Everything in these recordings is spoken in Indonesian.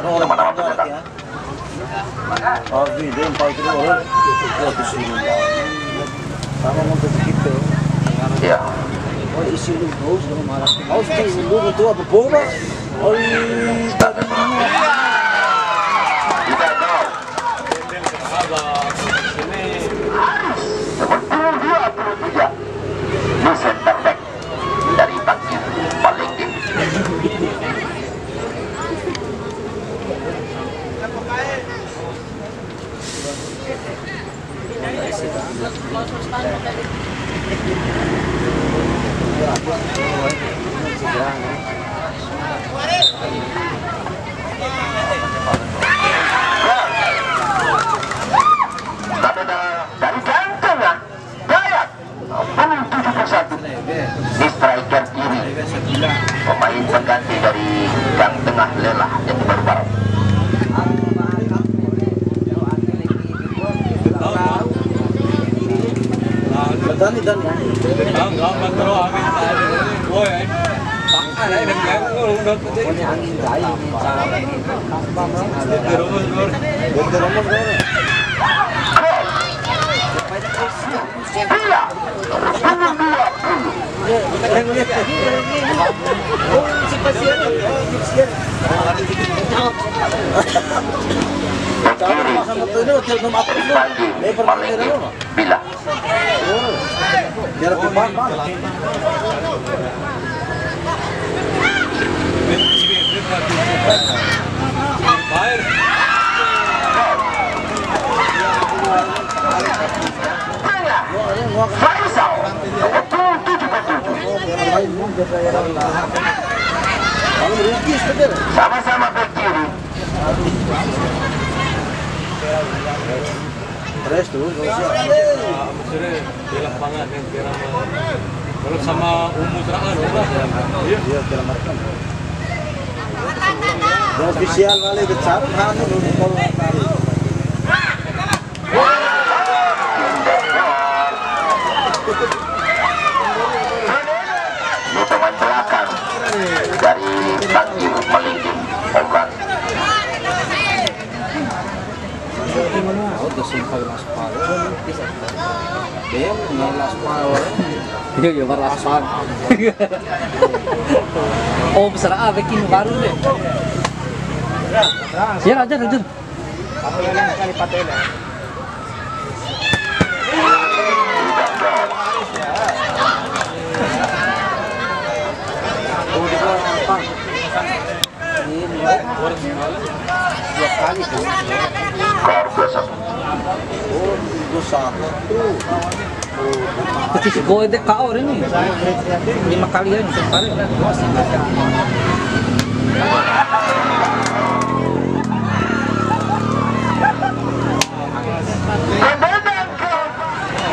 Nama-nama pencetak. Ya. Center back dari Bangkit Palengke. Dari ganteng Dayat menuju 71 di striker kiri, pemain pengganti dari Gang Tengah Lelah yang baru-baru. Bila Faisal sama-sama back kiri. Terus tuh, di lapangan yang kalau sama umum serangan, iya, dalam artian. Ofisial kali besar, kan pemain belakang dari Bangkit Palengke Obran. Iya, baru aspal. Oh, besar bikin baru deh. Ya, aja. Ketis gue deh kau ini 5 kali aja kemarin.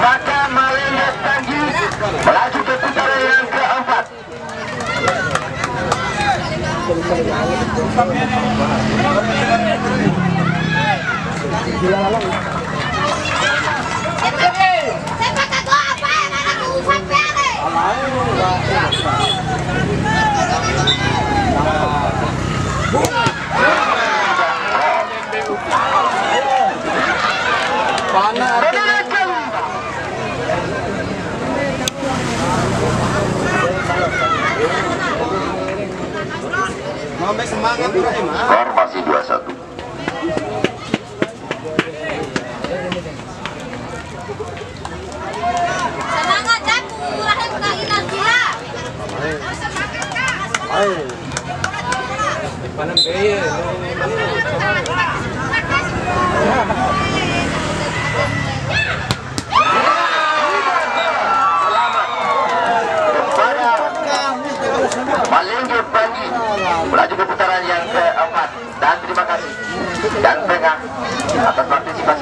Maka Malengke Tanggi melaju ke putaran yang keempat. Formasi 21. Semangat Daku, rahim kainan gila. Ayo. Panen gaya. Malengke Tanggi melaju ke putaran yang keempat. Dan terima kasih dan tengah atas partisipasi